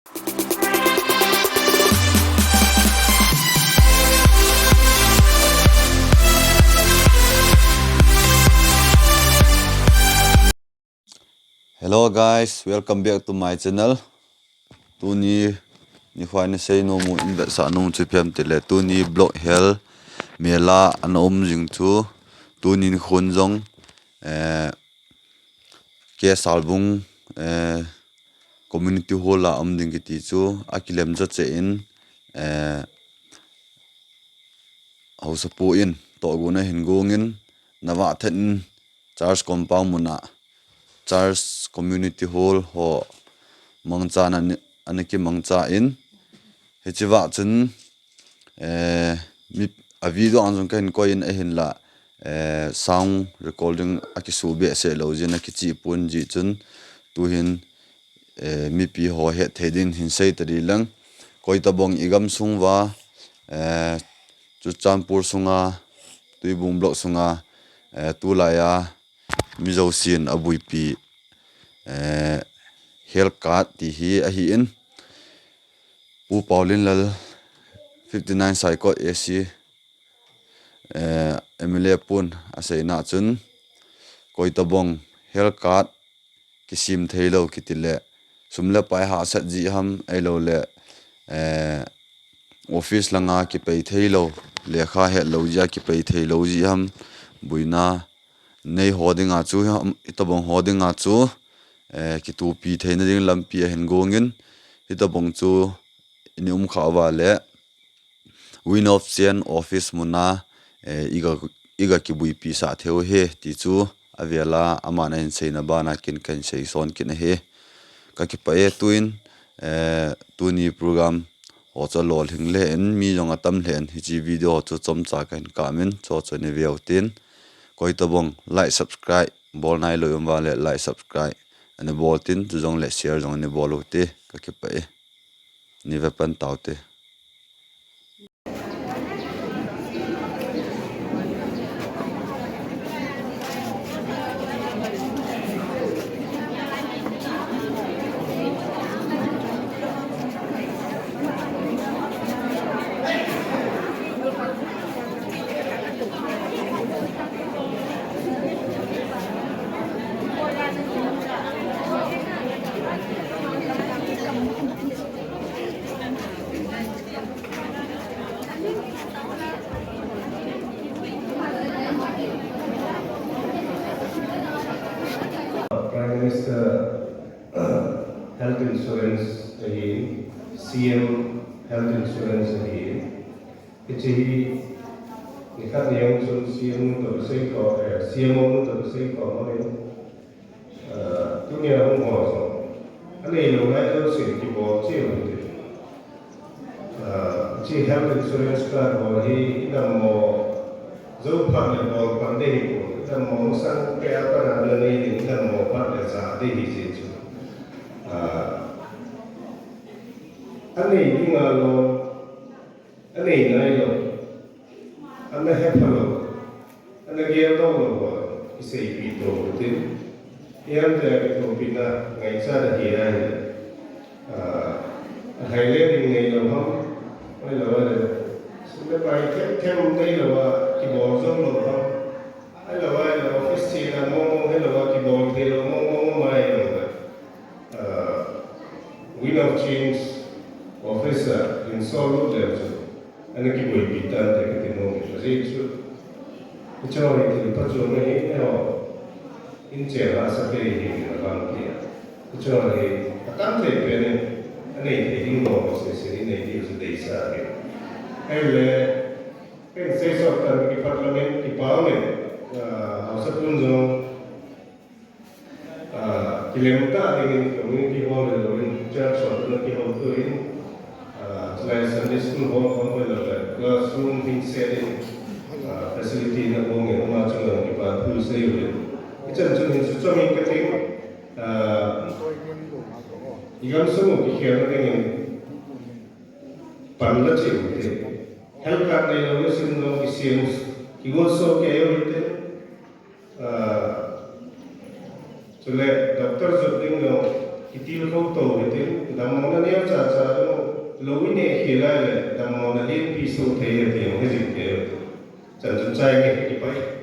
Hello guys, welcome back to my channel. Tu ni khwai na sei no mu in da sa no chu phem te le tu ni block hell mela an jing chu tu ni khun jong ke salbung community hall la ding ki ti chu akilem cha che in au sapu in to guna hin gongin nawa then church compound muna church community hall ho mangcha aniki mangcha in hechiwa chun mi video anjong kan coin a hin la sound recording akisu be se lo jin akichi pun ji chun tu hin mi pi ho he thedin hin sei tari lang koi tabong igam sungwa chu champur sunga tuibung block sunga tu la ya mizo sin abui pi health card ti hi a hi in pu paulin lal 59 cycle AC MLA pun asai na chun koi tabong health card kisim thailo kitile sumla pai ha sat ji ham ailo le office langa ki pei thailo lekha he lo ja ki pei thailo ji ham buina nei hodinga chu itabong hodinga chu ki tu pi theina ding lampi a hen gongin itabong chu inum khawa le win of chen office muna iga ki bui pi sa theo he ti chu aviala amana in seina bana kin kan sei son kin he ka ki pa e tuin tuni program ho cha lol hing le en mi jong atam len hi chi video chu chom cha kan kamin cho chone viautin koi tabong like subscribe bol nai lo yom wale like subscribe ane bol tin chu jong le share jong ne bol te ka ki pa e ni ve pan taute Prime Minister Health Insurance again, CM Health Insurance again. It's a kat yang sun CM to say ko CMO to say ko mo ni tu ni ang mo so ani lo na to sin ki bo chi lo ti chi health insurance card ho hi na mo zo pha le bo pan de ko na mo sang ke apa na le ni na mo pha le sa de hi chi chu ani ni nga lo ani nai lo ana hepalo ana gelo lo isei pi to te yam de to pina ngai sa da hi ai hai le ding nei lo ham ai lo de sum pai kem nei lo ki bo zo lo ham ai lo office chi na mo ai lo ki bo te lo mo mai lo we know change officer in solo level ana ki bo pi tan te ke no ji chu cho thì bắt đầu mới hiểu in trẻ là sao cái gì là bằng gì cho thì các thầy về này anh này thì những đồ sẽ này thì sẽ để xa cái hay là cái xây dựng cái parliament cái parliament họ sẽ luôn dùng cái liên ta thì community hall rồi church hall cái hall tôi lại Sunday school hall không phải là classroom in setting facility na po ng mga chungang ipa-pull sa iyo. Ito yung sutsuming kating igam sa mo kikira na yung panla siyo. Health card na yung sinong isiyong kigoso kayo ito. So le doctor sa ting yung itil ko to itil dammo na niya cha no lowi ne hila le dammo na lin pi so the ye te he jik te chan chun chai nge ki pai